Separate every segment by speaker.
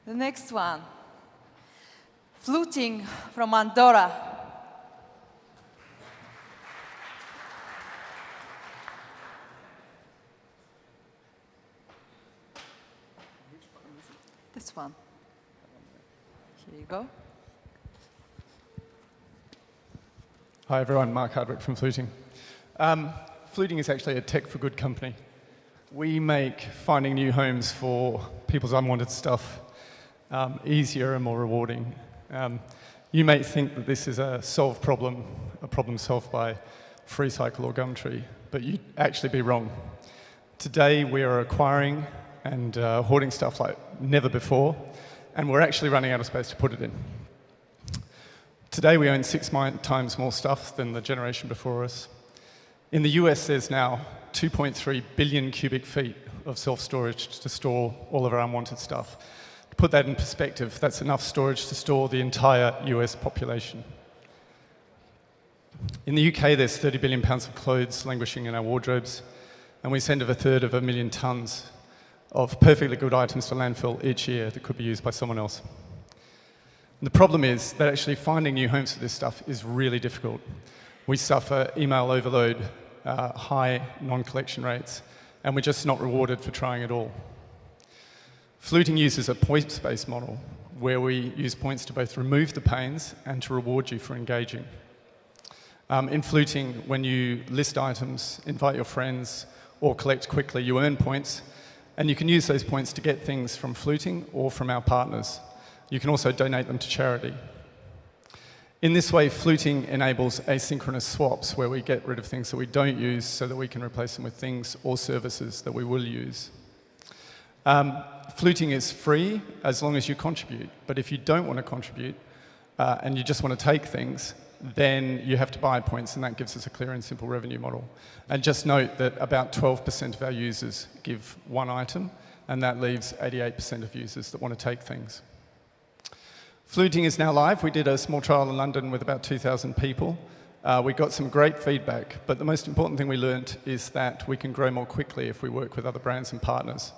Speaker 1: The next one, FLOOTING from Andorra. This one. Here you go.
Speaker 2: Hi everyone, Mark Hardwick from FLOOTING. FLOOTING is actually a tech for good company. We make finding new homes for people's unwanted stuff easier and more rewarding. You may think that this is a solved problem, a problem solved by FreeCycle or Gumtree, but you'd actually be wrong. Today we are acquiring and hoarding stuff like never before, and we're actually running out of space to put it in. Today we own 6 times more stuff than the generation before us. In the US, there's now 2.3 billion cubic feet of self-storage to store all of our unwanted stuff. To put that in perspective, that's enough storage to store the entire US population. In the UK, there's 30 billion pounds of clothes languishing in our wardrobes, and we send over 1/3 of a million tons of perfectly good items to landfill each year that could be used by someone else. And the problem is that actually finding new homes for this stuff is really difficult. We suffer email overload, high non-collection rates, and we're just not rewarded for trying at all. FLOOTING uses a points-based model where we use points to both remove the pains and to reward you for engaging. In FLOOTING, when you list items, invite your friends, or collect quickly, you earn points, and you can use those points to get things from FLOOTING or from our partners. You can also donate them to charity. In this way, FLOOTING enables asynchronous swaps where we get rid of things that we don't use so that we can replace them with things or services that we will use. FLOOTING is free as long as you contribute, but if you don't want to contribute and you just want to take things, then you have to buy points, and that gives us a clear and simple revenue model. And just note that about 12% of our users give one item, and that leaves 88% of users that want to take things. FLOOTING is now live. We did a small trial in London with about 2,000 people. We got some great feedback, but the most important thing we learned is that we can grow more quickly if we work with other brands and partners.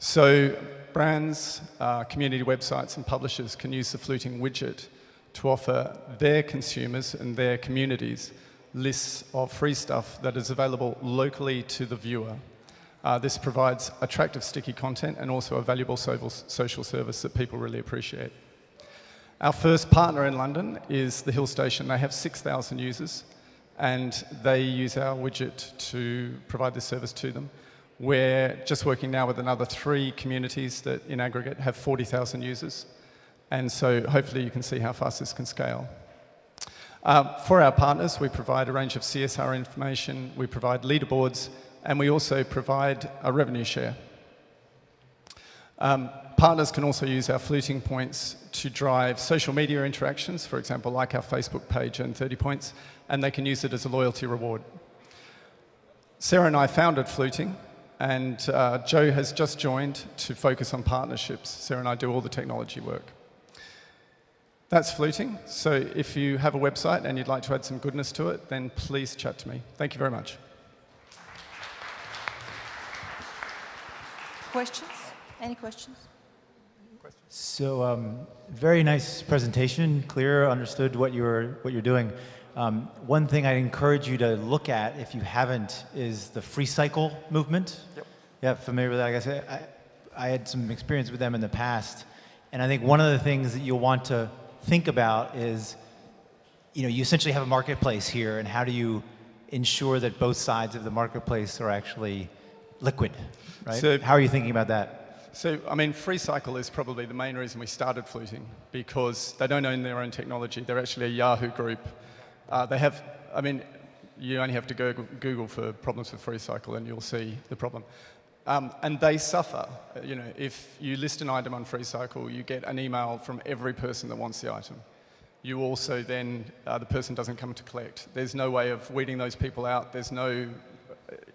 Speaker 2: So brands, community websites and publishers can use the FLOOTING widget to offer their consumers and their communities lists of free stuff that is available locally to the viewer. This provides attractive, sticky content and also a valuable social service that people really appreciate. Our first partner in London is the Hill Station. They have 6,000 users, and they use our widget to provide this service to them. We're just working now with another 3 communities that in aggregate have 40,000 users. And so hopefully you can see how fast this can scale. For our partners, we provide a range of CSR information, we provide leaderboards, and we also provide a revenue share. Partners can also use our FLOOTING points to drive social media interactions, for example, like our Facebook page earn 30 points, and they can use it as a loyalty reward. Sarah and I founded FLOOTING, and Joe has just joined to focus on partnerships. Sarah and I do all the technology work. That's FLOOTING. So if you have a website and you'd like to add some goodness to it, then please chat to me. Thank you very much.
Speaker 1: Questions? Any questions?
Speaker 3: So very nice presentation, clear, understood what you're doing. One thing I'd encourage you to look at, if you haven't, is the FreeCycle movement. Yep. Yeah, familiar with that? I guess I had some experience with them in the past, and I think one of the things that you'll want to think about is, you essentially have a marketplace here, and how do you ensure that both sides of the marketplace are actually liquid, right? So, how are you thinking about that?
Speaker 2: So, I mean, FreeCycle is probably the main reason we started FLOOTING, because they don't own their own technology. They're actually a Yahoo group. They have, I mean, you only have to Google for problems with FreeCycle and you'll see the problem. And they suffer. If you list an item on FreeCycle, you get an email from every person that wants the item. You also then, the person doesn't come to collect. There's no way of weeding those people out. There's no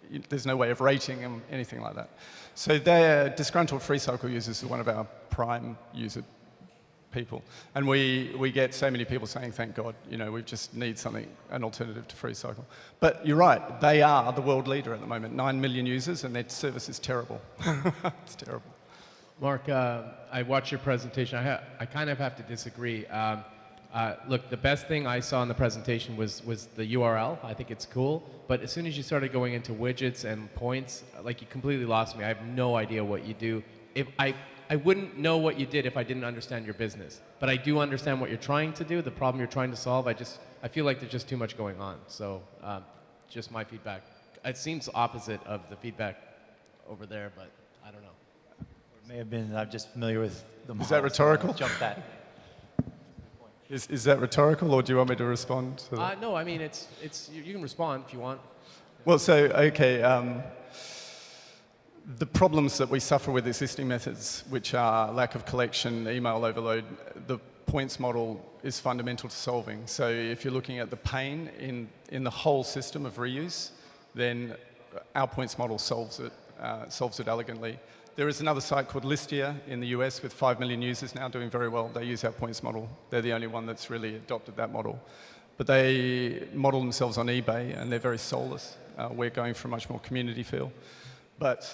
Speaker 2: way of rating them, anything like that. So they're disgruntled FreeCycle users are one of our prime user people. And we get so many people saying, thank God, we just need something, an alternative to FreeCycle. But you're right, they are the world leader at the moment, 9 million users, and their service is terrible. It's terrible.
Speaker 4: Mark, I watched your presentation. I kind of have to disagree. Look, the best thing I saw in the presentation was the URL. I think it's cool. But as soon as you started going into widgets and points, like you completely lost me. I have no idea what you do. If I wouldn't know what you did if I didn't understand your business. But I do understand what you're trying to do, the problem you're trying to solve. I feel like there's just too much going on. So just my feedback. It seems opposite of the feedback over there, but I don't know.
Speaker 3: It may have been, I'm just familiar with the model.
Speaker 2: Is that rhetorical?
Speaker 3: Jump that.
Speaker 2: Is that rhetorical, or do you want me to respond to that?
Speaker 4: No, I mean, you can respond if you want.
Speaker 2: Well, so, okay, the problems that we suffer with existing methods, which are lack of collection, email overload, the points model is fundamental to solving. So if you're looking at the pain in the whole system of reuse, then our points model solves it elegantly. There is another site called Listia in the US with 5 million users now doing very well. They use our points model. They're the only one that's really adopted that model. But they model themselves on eBay, and they're very soulless. We're going for a much more community feel. But,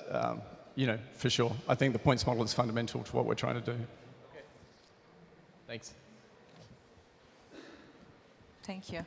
Speaker 2: you know, for sure, I think the points model is fundamental to what we're trying to do.
Speaker 4: Okay. Thanks.
Speaker 1: Thank you.